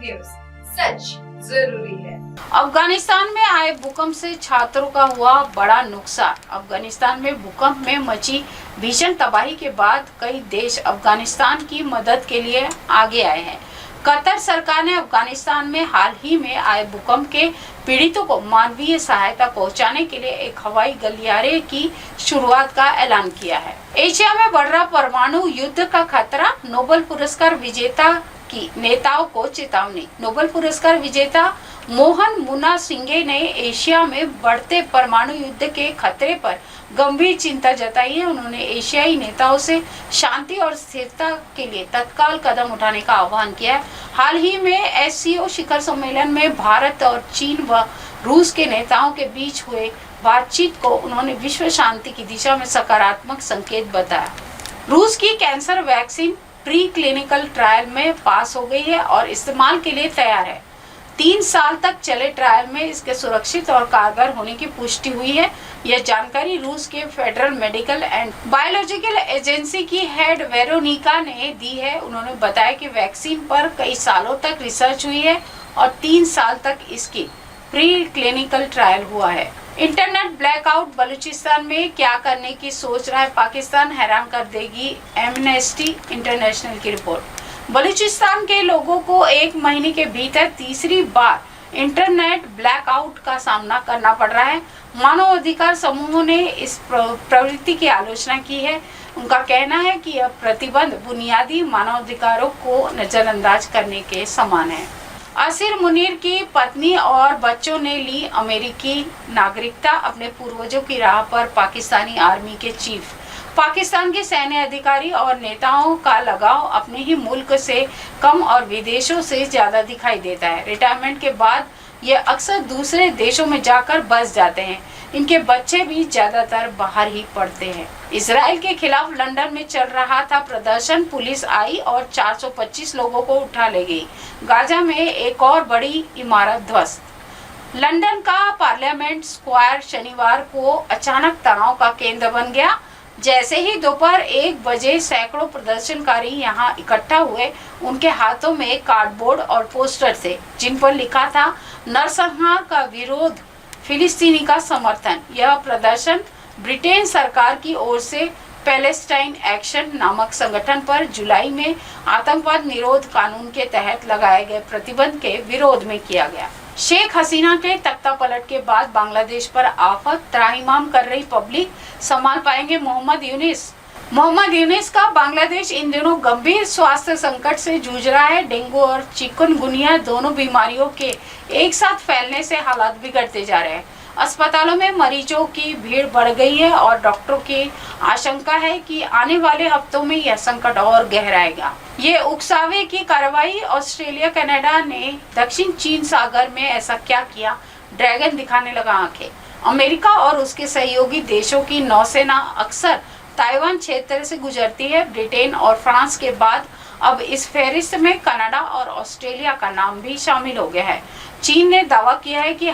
News, सच जरूरी है। अफगानिस्तान में आए भूकंप से छात्रों का हुआ बड़ा नुकसान। अफगानिस्तान में भूकंप में मची भीषण तबाही के बाद कई देश अफगानिस्तान की मदद के लिए आगे आए हैं। कतर सरकार ने अफगानिस्तान में हाल ही में आए भूकंप के पीड़ितों को मानवीय सहायता पहुंचाने के लिए एक हवाई गलियारे की शुरुआत का ऐलान किया है। एशिया में बढ़ रहा परमाणु युद्ध का खतरा, नोबेल पुरस्कार विजेता की नेताओं को चेतावनी। नोबेल पुरस्कार विजेता मोहन मुन्ना सिंघे ने एशिया में बढ़ते परमाणु युद्ध के खतरे पर गंभीर चिंता जताई है। उन्होंने एशियाई नेताओं से शांति और स्थिरता के लिए तत्काल कदम उठाने का आह्वान किया है। हाल ही में एससीओ शिखर सम्मेलन में भारत और चीन व रूस के नेताओं के बीच हुए बातचीत को उन्होंने विश्व शांति की दिशा में सकारात्मक संकेत बताया। रूस की cancer vaccine pre clinical trial में पास हो गई है और इस्तेमाल के लिए तैयार है। 3 साल तक चले ट्रायल में इसके सुरक्षित और कारगर होने की पुष्टि हुई है। यह जानकारी रूस के federal medical and biological agency की हेड वेरोनिका ने दी है। उन्होंने बताया कि वैक्सीन पर कई सालों तक रिसर्च हुई है और 3 साल तक इसकी प्री क्लिनिकल ट्रायल हुआ है। इंटरनेट ब्लैकआउट, बलूचिस्तान में क्या करने की सोच रहा है पाकिस्तान, हैरान कर देगी एमनेस्टी इंटरनेशनल की रिपोर्ट। बलूचिस्तान के लोगों को 1 महीने के भीतर तीसरी बार इंटरनेट ब्लैकआउट का सामना करना पड़ रहा है। मानव अधिकार समूहों ने इस प्रवृत्ति की आलोचना की है। उनका कहना है कि यह प्रतिबंध बुनियादी मानवाधिकारों को नजरअंदाज करने के समान है। असीर मुनीर की पत्नी और बच्चों ने ली अमेरिकी नागरिकता। अपने पूर्वजों की राह पर पाकिस्तानी आर्मी के चीफ। पाकिस्तान के सैन्य अधिकारी और नेताओं का लगाव अपने ही मुल्क से कम और विदेशों से ज्यादा दिखाई देता है। रिटायरमेंट के बाद ये अक्सर दूसरे देशों में जाकर बस जाते हैं। इनके बच्चे भी ज्यादातर बाहर ही पढ़ते हैं। इजराइल के खिलाफ लंदन में चल रहा था प्रदर्शन। पुलिस आई और 425 लोगों को उठा ले गई। गाजा में एक और बड़ी इमारत ध्वस्त। लंदन का पार्लियामेंट स्क्वायर शनिवार को अचानक तनाव का केंद्र बन गया। जैसे ही दोपहर 1 बजे सैकड़ों प्रदर्शनकारी यहां इकट्ठा हुए, उनके हाथों में कार्डबोर्ड और पोस्टर थे जिन पर लिखा था नरसंहार का विरोध, फिलिस्तीनी का समर्थन। यह प्रदर्शन ब्रिटेन सरकार की ओर से पैलेस्टाइन एक्शन नामक संगठन पर जुलाई में आतंकवाद निरोध कानून के तहत लगाए गए प्रतिबंध के विरोध में किया गया। शेख हसीना के तख्ता पलट के बाद बांग्लादेश पर आफत त्राहिमाम कर रही पब्लिक, संभाल पाएंगे मोहम्मद यूनिस। मोहम्मद यूनिस का बांग्लादेश इन दिनों गंभीर स्वास्थ्य संकट से जूझ रहा है। डेंगू और चिकनगुनिया दोनों बीमारियों के एक साथ फैलने से हालात बिगड़ते जा रहे हैं। अस्पतालों में मरीजों की भीड़ बढ़ गई है और डॉक्टरों की आशंका है कि आने वाले हफ्तों में यह संकट और गहराएगा। ये उकसावे की कार्रवाई। ऑस्ट्रेलिया कनाडा ने दक्षिण चीन सागर में ऐसा क्या किया, ड्रैगन दिखाने लगा आंखें। अमेरिका और उसके सहयोगी देशों की नौसेना अक्सर ताइवान क्षेत्र से गुजरती है। ब्रिटेन और फ्रांस के बाद अब इस फहरिस्त में कनाडा और ऑस्ट्रेलिया का नाम भी शामिल हो गया है। चीन ने दावा किया है कि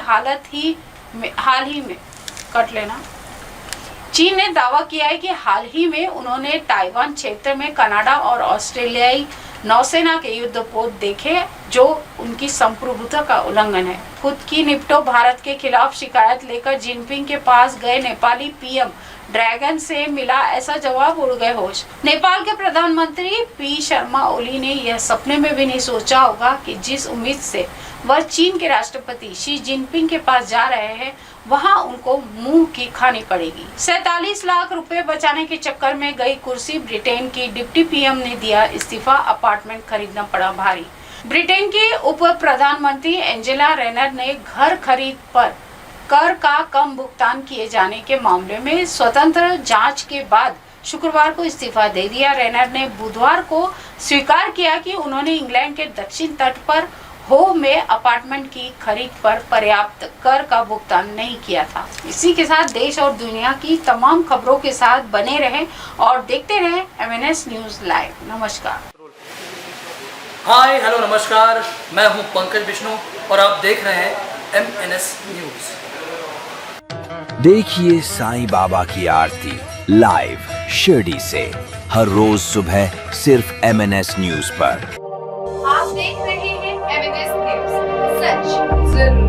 चीन ने दावा किया है कि हाल ही में उन्होंने ताइवान क्षेत्र में कनाडा और ऑस्ट्रेलियाई नौसेना के युद्धपोत देखे जो उनकी संप्रभुता का उल्लंघन है। खुद की निपटो, भारत के खिलाफ शिकायत लेकर जिनपिंग के पास गए नेपाली पीएम, ड्रैगन से मिला ऐसा जवाब, उड़ गए होश। नेपाल के प्रधानमंत्री पी शर्मा ओली ने यह सपने में भी नहीं सोचा होगा कि जिस उम्मीद से वह चीन के राष्ट्रपति शी जिनपिंग के पास जा रहे हैं, वहां उनको मुंह की खानी पड़ेगी। 47 लाख रुपए बचाने के चक्कर में गई कुर्सी। ब्रिटेन की डिप्टी पीएम ने दिया इस्तीफा, अपार्टमेंट खरीदना पड़ा भारी। ब्रिटेन की उप प्रधानमंत्री एंजेला रेनर ने घर खरीद पर कर का कम भुगतान किए जाने के मामले में स्वतंत्र जांच के बाद शुक्रवार को इस्तीफा दे दिया। रेनर ने बुधवार को स्वीकार किया कि उन्होंने इंग्लैंड के दक्षिण तट पर हो में अपार्टमेंट की खरीद पर पर्याप्त कर का भुगतान नहीं किया था। इसी के साथ देश और दुनिया की तमाम खबरों के साथ बने रहें और देखते रहें MNS न्यूज लाइव। नमस्कार। हाय हेलो नमस्कार, मैं हूं पंकज विष्णु और आप देख रहे हैं MNS न्यूज। देखिए साईं बाबा की आरती लाइव शिरडी से हर रोज सुबह सिर्फ MNS न्यूज पर। आप देख रहे हैं एमएनएस न्यूज, सच जरूरी